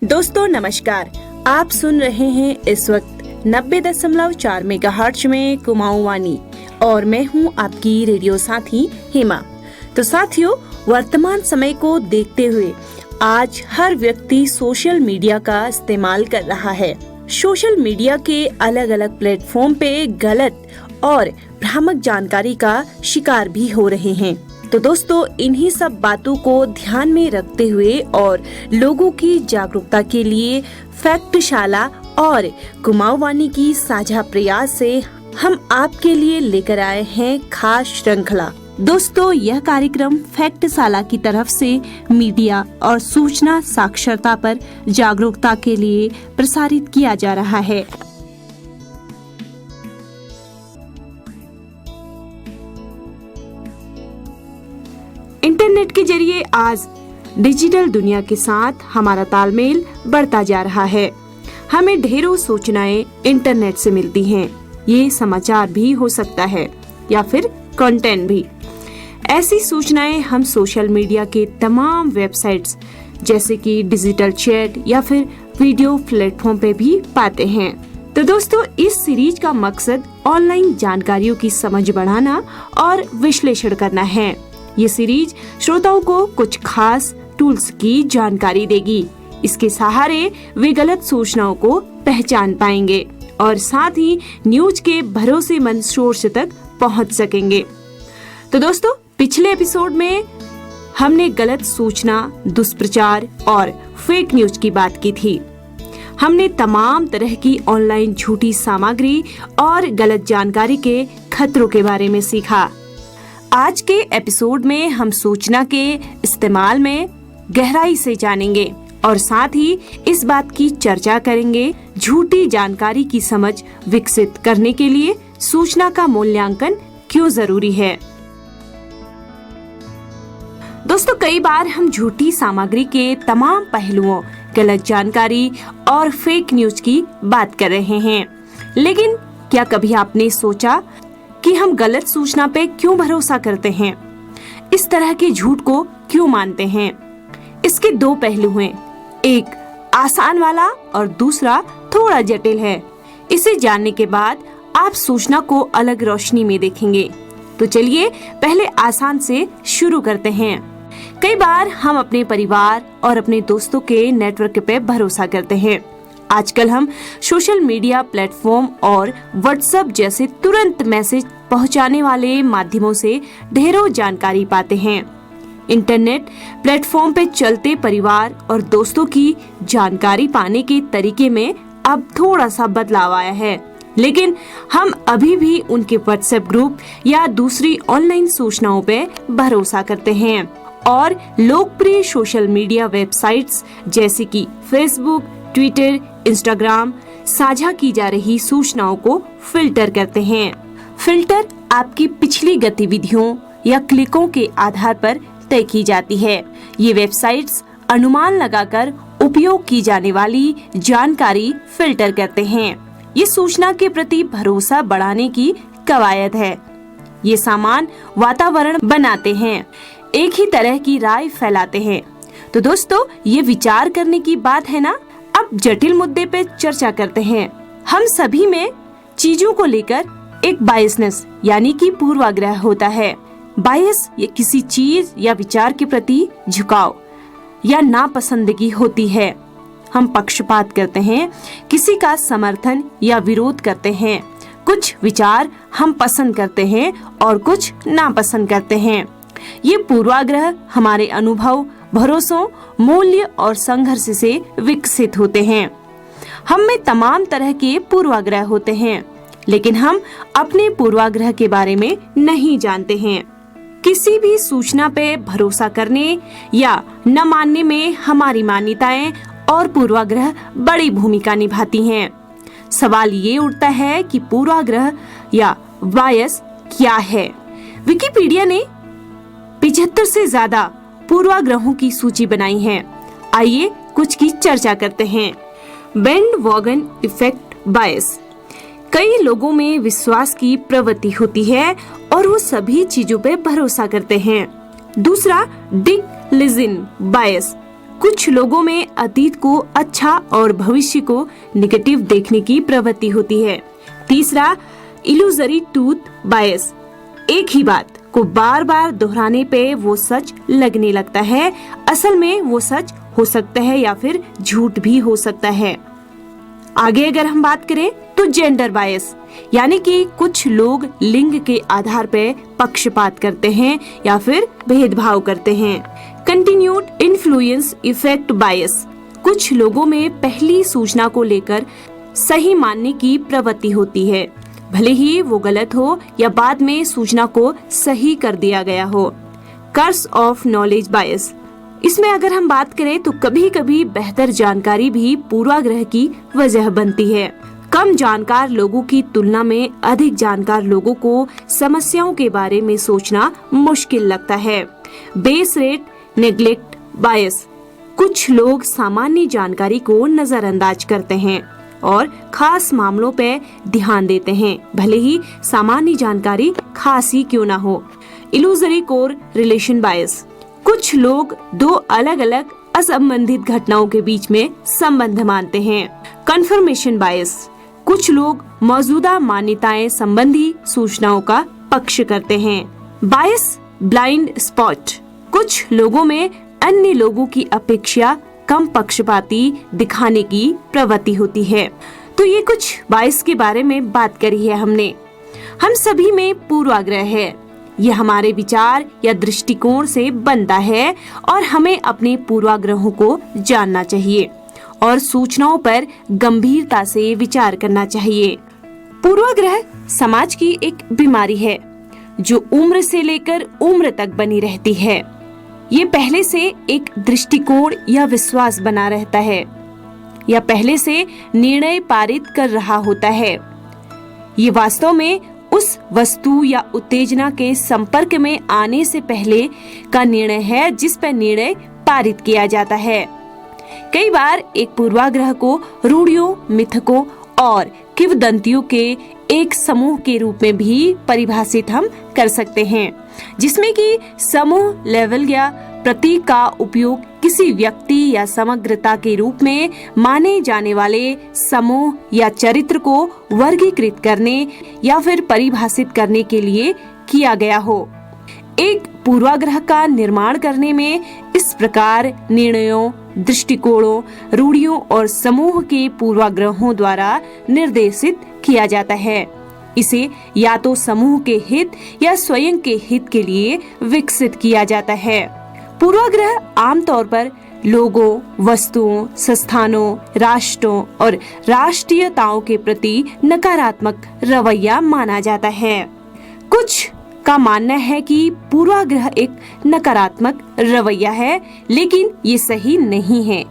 दोस्तों नमस्कार, आप सुन रहे हैं इस वक्त 90.4 मेगाहर्ट्ज में कुमाऊं वाणी और मैं हूं आपकी रेडियो साथी हेमा। तो साथियों, वर्तमान समय को देखते हुए आज हर व्यक्ति सोशल मीडिया का इस्तेमाल कर रहा है। सोशल मीडिया के अलग अलग प्लेटफॉर्म पे गलत और भ्रामक जानकारी का शिकार भी हो रहे हैं। तो दोस्तों, इन्हीं सब बातों को ध्यान में रखते हुए और लोगों की जागरूकता के लिए फैक्टशाला और कुमाऊं वाणी की साझा प्रयास से हम आपके लिए लेकर आए हैं खास श्रृंखला। दोस्तों, यह कार्यक्रम फैक्टशाला की तरफ से मीडिया और सूचना साक्षरता पर जागरूकता के लिए प्रसारित किया जा रहा है। इंटरनेट के जरिए आज डिजिटल दुनिया के साथ हमारा तालमेल बढ़ता जा रहा है। हमें ढेरों सूचनाएं इंटरनेट से मिलती हैं। ये समाचार भी हो सकता है या फिर कंटेंट भी। ऐसी सूचनाएं हम सोशल मीडिया के तमाम वेबसाइट्स जैसे कि डिजिटल चैट या फिर वीडियो प्लेटफॉर्म पे भी पाते हैं। तो दोस्तों, इस सीरीज का मकसद ऑनलाइन जानकारियों की समझ बढ़ाना और विश्लेषण करना है। ये सीरीज श्रोताओं को कुछ खास टूल्स की जानकारी देगी। इसके सहारे वे गलत सूचनाओं को पहचान पाएंगे और साथ ही न्यूज के भरोसेमंद सोर्स तक पहुंच सकेंगे। तो दोस्तों, पिछले एपिसोड में हमने गलत सूचना, दुष्प्रचार और फेक न्यूज की बात की थी। हमने तमाम तरह की ऑनलाइन झूठी सामग्री और गलत जानकारी के खतरों के बारे में सीखा। आज के एपिसोड में हम सूचना के इस्तेमाल में गहराई से जानेंगे और साथ ही इस बात की चर्चा करेंगे झूठी जानकारी की समझ विकसित करने के लिए सूचना का मूल्यांकन क्यों जरूरी है। दोस्तों, कई बार हम झूठी सामग्री के तमाम पहलुओं, गलत जानकारी और फेक न्यूज की बात कर रहे हैं, लेकिन क्या कभी आपने सोचा कि हम गलत सूचना पे क्यों भरोसा करते हैं? इस तरह के झूठ को क्यों मानते हैं? इसके दो पहलू हैं, एक आसान वाला और दूसरा थोड़ा जटिल है। इसे जानने के बाद आप सूचना को अलग रोशनी में देखेंगे। तो चलिए पहले आसान से शुरू करते हैं। कई बार हम अपने परिवार और अपने दोस्तों के नेटवर्क पे भरोसा करते हैं। आजकल हम सोशल मीडिया प्लेटफॉर्म और व्हाट्सएप जैसे तुरंत मैसेज पहुंचाने वाले माध्यमों से ढेरों जानकारी पाते हैं। इंटरनेट प्लेटफॉर्म पे चलते परिवार और दोस्तों की जानकारी पाने के तरीके में अब थोड़ा सा बदलाव आया है, लेकिन हम अभी भी उनके व्हाट्सएप ग्रुप या दूसरी ऑनलाइन सूचनाओं पे भरोसा करते हैं और लोकप्रिय सोशल मीडिया वेबसाइट्स जैसे कि फेसबुक, ट्विटर, इंस्टाग्राम साझा की जा रही सूचनाओं को फिल्टर करते हैं। फिल्टर आपकी पिछली गतिविधियों या क्लिकों के आधार पर तय की जाती है। ये वेबसाइट्स अनुमान लगाकर उपयोग की जाने वाली जानकारी फिल्टर करते हैं। ये सूचना के प्रति भरोसा बढ़ाने की कवायद है। ये समान वातावरण बनाते हैं, एक ही तरह की राय फैलाते हैं। तो दोस्तों, ये विचार करने की बात है ना। अब जटिल मुद्दे पे चर्चा करते हैं। हम सभी में चीजों को लेकर एक बायसनेस यानी कि पूर्वाग्रह होता है। बायस ये किसी चीज या विचार के प्रति झुकाव या नापसंदगी होती है। हम पक्षपात करते हैं, किसी का समर्थन या विरोध करते हैं। कुछ विचार हम पसंद करते हैं और कुछ नापसंद करते हैं। ये पूर्वाग्रह हमारे अनुभव, भरोसों, मूल्य और संघर्ष से विकसित होते हैं। हम में तमाम तरह के पूर्वाग्रह होते हैं, लेकिन हम अपने पूर्वाग्रह के बारे में नहीं जानते हैं। किसी भी सूचना पे भरोसा करने या न मानने में हमारी मान्यताएं और पूर्वाग्रह बड़ी भूमिका निभाती हैं। सवाल ये उठता है कि पूर्वाग्रह या बायस क्या है? विकिपीडिया ने 75 से ज्यादा पूर्वाग्रहों की सूची बनाई है। आइए कुछ की चर्चा करते हैं। बैंडवॉगन इफेक्ट बायस। कई लोगों में विश्वास की प्रवृत्ति होती है और वो सभी चीजों पे भरोसा करते हैं। दूसरा, डिक लिजिन बायस। कुछ लोगों में अतीत को अच्छा और भविष्य को निगेटिव देखने की प्रवृत्ति होती है। तीसरा, इल्यूजरी ट्रूथ बायस। एक ही बात को बार बार दोहराने पे वो सच लगने लगता है। असल में वो सच हो सकता है या फिर झूठ भी हो सकता है। आगे अगर हम बात करें तो जेंडर बायस, यानी कि कुछ लोग लिंग के आधार पर पक्षपात करते हैं या फिर भेदभाव करते हैं। कंटिन्यूड इन्फ्लुएंस इफेक्ट बायस, कुछ लोगों में पहली सूचना को लेकर सही मानने की प्रवृत्ति होती है, भले ही वो गलत हो या बाद में सूचना को सही कर दिया गया हो। कर्स ऑफ नॉलेज बायस, इसमें अगर हम बात करें तो कभी कभी बेहतर जानकारी भी पूर्वाग्रह की वजह बनती है। कम जानकार लोगों की तुलना में अधिक जानकार लोगों को समस्याओं के बारे में सोचना मुश्किल लगता है। बेस रेट नेग्लेक्ट बायस, कुछ लोग सामान्य जानकारी को नजरअंदाज करते हैं और खास मामलों पे ध्यान देते हैं, भले ही सामान्य जानकारी खास ही क्यों ना हो। इल्यूजरी कोर रिलेशन बायस, कुछ लोग दो अलग अलग असंबंधित घटनाओं के बीच में संबंध मानते हैं। कंफर्मेशन बायस, कुछ लोग मौजूदा मान्यताएं संबंधी सूचनाओं का पक्ष करते हैं। बायस ब्लाइंड स्पॉट, कुछ लोगों में अन्य लोगों की अपेक्षा कम पक्षपाती दिखाने की प्रवृत्ति होती है। तो ये कुछ बायस के बारे में बात करी है हमने। हम सभी में पूर्वाग्रह है, यह हमारे विचार या दृष्टिकोण से बनता है और हमें अपने पूर्वाग्रहों को जानना चाहिए और सूचनाओं पर गंभीरता से विचार करना चाहिए। पूर्वाग्रह समाज की एक बीमारी है जो उम्र से लेकर उम्र तक बनी रहती है। ये पहले से एक दृष्टिकोण या विश्वास बना रहता है या पहले से निर्णय पारित कर रहा होता है। ये वास्तव में उस वस्तु या उत्तेजना के संपर्क में आने से पहले का निर्णय है जिस पर निर्णय पारित किया जाता है। कई बार एक पूर्वाग्रह को रूढ़ियों, मिथकों और किंवदंतियों के एक समूह के रूप में भी परिभाषित हम कर सकते हैं, जिसमें कि समूह लेवल या प्रतीक का उपयोग किसी व्यक्ति या समग्रता के रूप में माने जाने वाले समूह या चरित्र को वर्गीकृत करने या फिर परिभाषित करने के लिए किया गया हो। एक पूर्वाग्रह का निर्माण करने में इस प्रकार निर्णयों, दृष्टिकोणों, रूढ़ियों और समूह के पूर्वाग्रहों द्वारा निर्देशित किया जाता है। इसे या तो समूह के हित या स्वयं के हित के लिए विकसित किया जाता है। पूर्वाग्रह आमतौर पर लोगों, वस्तुओं, संस्थानों, राष्ट्रों और राष्ट्रीयताओं के प्रति नकारात्मक रवैया माना जाता है। कुछ का मानना है कि पूर्वाग्रह एक नकारात्मक रवैया है, लेकिन ये सही नहीं है।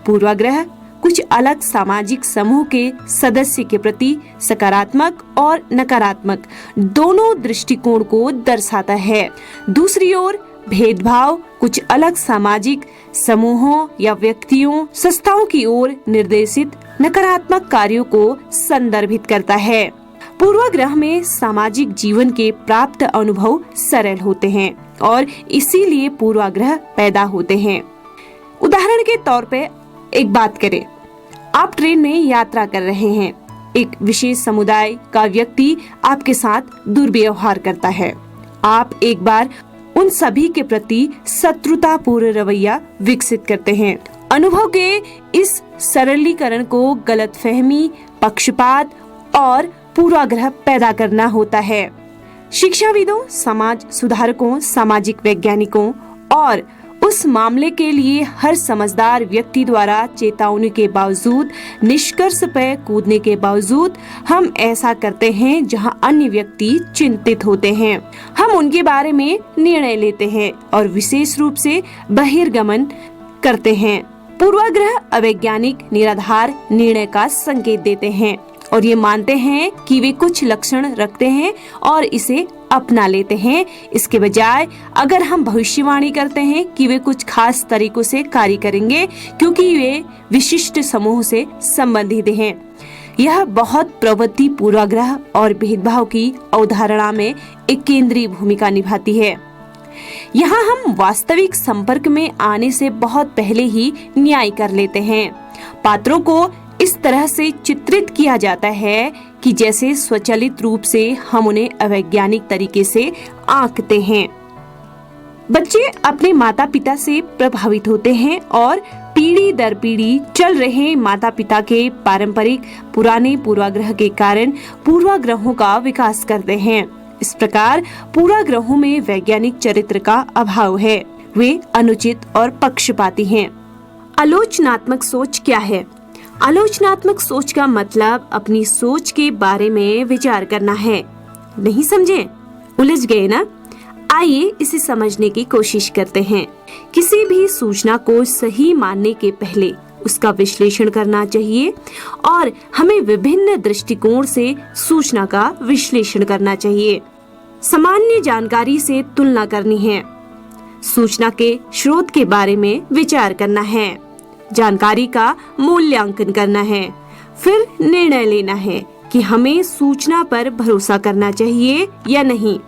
पूर्वाग्रह कुछ अलग सामाजिक समूह के सदस्य के प्रति सकारात्मक और नकारात्मक दोनों दृष्टिकोण को दर्शाता है। दूसरी ओर भेदभाव कुछ अलग सामाजिक समूहों या व्यक्तियों, संस्थाओं की ओर निर्देशित नकारात्मक कार्यों को संदर्भित करता है। पूर्वाग्रह में सामाजिक जीवन के प्राप्त अनुभव सरल होते हैं और इसीलिए पूर्वाग्रह पैदा होते हैं। उदाहरण के तौर पे एक बात करें, आप ट्रेन में यात्रा कर रहे हैं, एक विशेष समुदाय का व्यक्ति आपके साथ दुर्व्यवहार करता है। आप एक बार उन सभी के प्रति शत्रुतापूर्ण रवैया विकसित करते हैं। अनुभव के इस सरलीकरण को गलतफहमी, पक्षपात और पूर्वाग्रह पैदा करना होता है। शिक्षाविदों, समाज सुधारकों, सामाजिक वैज्ञानिकों और उस मामले के लिए हर समझदार व्यक्ति द्वारा चेतावनी के बावजूद, निष्कर्ष पर कूदने के बावजूद हम ऐसा करते हैं जहां अन्य व्यक्ति चिंतित होते हैं। हम उनके बारे में निर्णय लेते हैं और विशेष रूप से बहिर्गमन करते हैं। पूर्वाग्रह अवैज्ञानिक निराधार निर्णय का संकेत देते हैं और ये मानते हैं कि वे कुछ लक्षण रखते हैं और इसे अपना लेते हैं। इसके बजाय अगर हम भविष्यवाणी करते हैं कि वे कुछ खास तरीकों से कार्य करेंगे क्योंकि वे विशिष्ट समूह से संबंधित हैं। यह बहुत प्रवृत्ति पूर्वाग्रह और भेदभाव की अवधारणा में एक केंद्रीय भूमिका निभाती है। यहाँ हम वास्तविक संपर्क में आने से बहुत पहले ही न्याय कर लेते हैं। पात्रों को इस तरह से चित्रित किया जाता है कि जैसे स्वचालित रूप से हम उन्हें अवैज्ञानिक तरीके से आंकते हैं। बच्चे अपने माता पिता से प्रभावित होते हैं और पीढ़ी दर पीढ़ी चल रहे माता पिता के पारंपरिक पुराने पूर्वाग्रह के कारण पूर्वाग्रहों का विकास करते हैं। इस प्रकार पूर्वाग्रहों में वैज्ञानिक चरित्र का अभाव है, वे अनुचित और पक्षपाती हैं। आलोचनात्मक सोच क्या है? आलोचनात्मक सोच का मतलब अपनी सोच के बारे में विचार करना है। नहीं समझे? उलझ गए ना? आइए इसे समझने की कोशिश करते हैं। किसी भी सूचना को सही मानने के पहले उसका विश्लेषण करना चाहिए और हमें विभिन्न दृष्टिकोण से सूचना का विश्लेषण करना चाहिए। सामान्य जानकारी से तुलना करनी है, सूचना के स्रोत के बारे में विचार करना है, जानकारी का मूल्यांकन करना है, फिर निर्णय लेना है कि हमें सूचना पर भरोसा करना चाहिए या नहीं।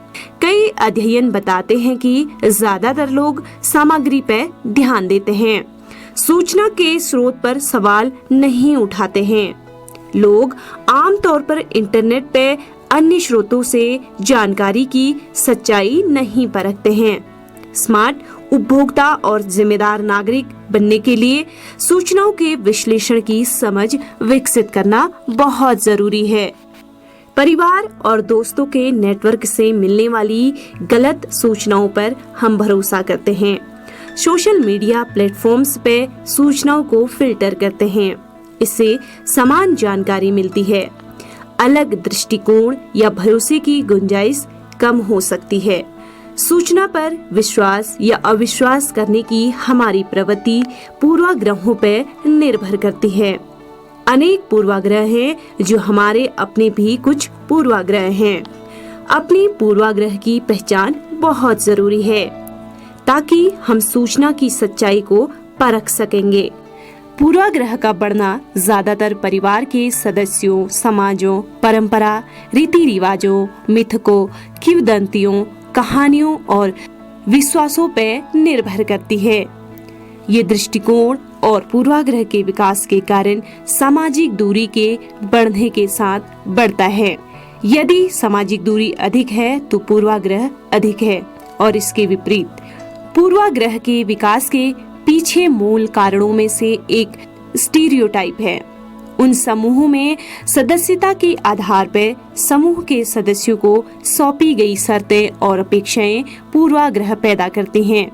कई अध्ययन बताते हैं कि ज्यादातर लोग सामग्री पर ध्यान देते हैं, सूचना के स्रोत पर सवाल नहीं उठाते हैं। लोग आमतौर पर इंटरनेट पे अन्य स्रोतों से जानकारी की सच्चाई नहीं परखते हैं। स्मार्ट उपभोक्ता और जिम्मेदार नागरिक बनने के लिए सूचनाओं के विश्लेषण की समझ विकसित करना बहुत जरूरी है। परिवार और दोस्तों के नेटवर्क से मिलने वाली गलत सूचनाओं पर हम भरोसा करते हैं। सोशल मीडिया प्लेटफॉर्म्स पे सूचनाओं को फिल्टर करते हैं, इससे समान जानकारी मिलती है। अलग दृष्टिकोण या भरोसे की गुंजाइश कम हो सकती है। सूचना पर विश्वास या अविश्वास करने की हमारी प्रवृत्ति पूर्वाग्रहों पर निर्भर करती है। अनेक पूर्वाग्रह हैं जो हमारे अपने भी कुछ पूर्वाग्रह हैं। अपनी पूर्वाग्रह की पहचान बहुत जरूरी है ताकि हम सूचना की सच्चाई को परख सकेंगे। पूर्वाग्रह का बढ़ना ज्यादातर परिवार के सदस्यों, समाजों, परंपरा, रीति रिवाजों, मिथकों, किंवदंतियों, कहानियों और विश्वासों पर निर्भर करती है। ये दृष्टिकोण और पूर्वाग्रह के विकास के कारण सामाजिक दूरी के बढ़ने के साथ बढ़ता है। यदि सामाजिक दूरी अधिक है तो पूर्वाग्रह अधिक है और इसके विपरीत। पूर्वाग्रह के विकास के पीछे मूल कारणों में से एक स्टीरियोटाइप है। उन समूहों में सदस्यता के आधार पर समूह के सदस्यों को सौंपी गई शर्तें और अपेक्षाएं पूर्वाग्रह पैदा करती हैं।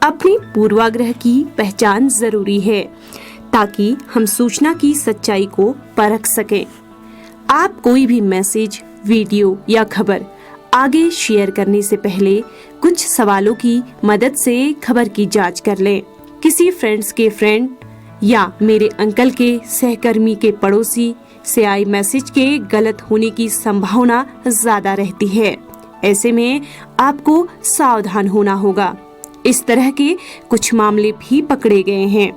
अपनी पूर्वाग्रह की पहचान जरूरी है ताकि हम सूचना की सच्चाई को परख सकें। आप कोई भी मैसेज, वीडियो या खबर आगे शेयर करने से पहले कुछ सवालों की मदद से खबर की जांच कर लें। किसी फ्रेंड्स के फ्रेंड या मेरे अंकल के सहकर्मी के पड़ोसी से आए मैसेज के गलत होने की संभावना ज्यादा रहती है। ऐसे में आपको सावधान होना होगा। इस तरह के कुछ मामले भी पकड़े गए हैं।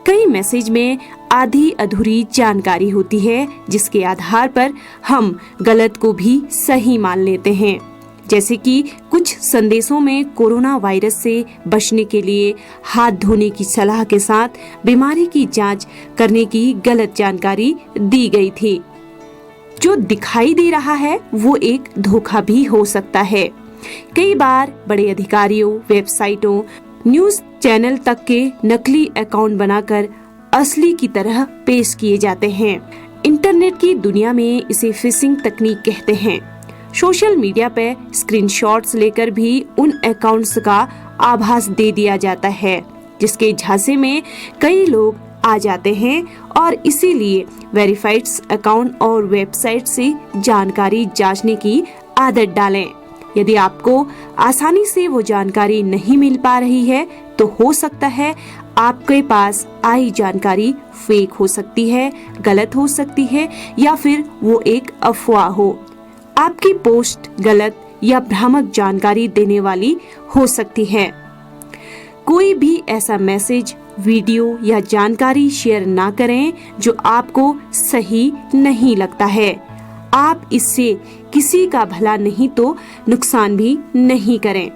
कई मैसेज में आधी अधूरी जानकारी होती है जिसके आधार पर हम गलत को भी सही मान लेते हैं। जैसे कि कुछ संदेशों में कोरोना वायरस से बचने के लिए हाथ धोने की सलाह के साथ बीमारी की जांच करने की गलत जानकारी दी गई थी। जो दिखाई दे रहा है वो एक धोखा भी हो सकता है। कई बार बड़े अधिकारियों, वेबसाइटों, न्यूज चैनल तक के नकली अकाउंट बनाकर असली की तरह पेश किए जाते हैं। इंटरनेट की दुनिया में इसे फिशिंग तकनीक कहते हैं। सोशल मीडिया पे स्क्रीनशॉट्स लेकर भी उन अकाउंट्स का आभास दे दिया जाता है जिसके झांसे में कई लोग आ जाते हैं और इसीलिए वेरीफाइड अकाउंट और वेबसाइट से जानकारी जांचने की आदत डालें। यदि आपको आसानी से वो जानकारी नहीं मिल पा रही है तो हो सकता है आपके पास आई जानकारी फेक हो सकती है, गलत हो सकती है या फिर वो एक अफवाह हो। आपकी पोस्ट गलत या भ्रामक जानकारी देने वाली हो सकती है। कोई भी ऐसा मैसेज, वीडियो या जानकारी शेयर ना करें जो आपको सही नहीं लगता है। आप इससे किसी का भला नहीं तो नुकसान भी नहीं करें।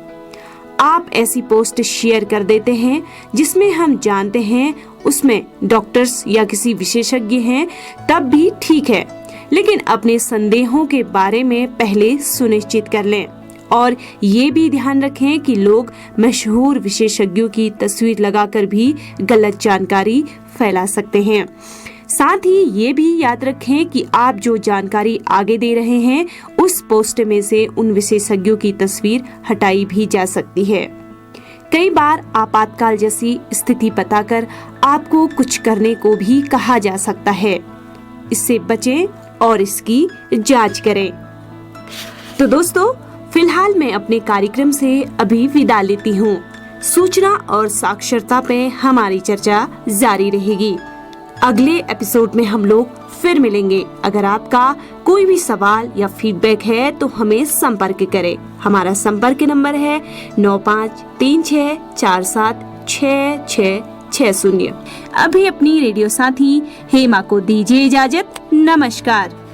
आप ऐसी पोस्ट शेयर कर देते हैं जिसमें हम जानते हैं उसमें डॉक्टर्स या किसी विशेषज्ञ हैं, तब भी ठीक है, लेकिन अपने संदेहों के बारे में पहले सुनिश्चित कर लें। और ये भी ध्यान रखें कि लोग मशहूर विशेषज्ञों की तस्वीर लगाकर भी गलत जानकारी फैला सकते हैं। साथ ही ये भी याद रखें कि आप जो जानकारी आगे दे रहे हैं उस पोस्ट में से उन विशेषज्ञों की तस्वीर हटाई भी जा सकती है। कई बार आपातकाल जैसी स्थिति बताकर आपको कुछ करने को भी कहा जा सकता है। इससे बचें और इसकी जांच करें। तो दोस्तों, फिलहाल मैं अपने कार्यक्रम से अभी विदा लेती हूँ। सूचना और साक्षरता पे हमारी चर्चा जारी रहेगी। अगले एपिसोड में हम लोग फिर मिलेंगे। अगर आपका कोई भी सवाल या फीडबैक है तो हमें संपर्क करें। हमारा संपर्क नंबर है 9536476660। अभी अपनी रेडियो साथी हेमा को दीजिए इजाजत। नमस्कार।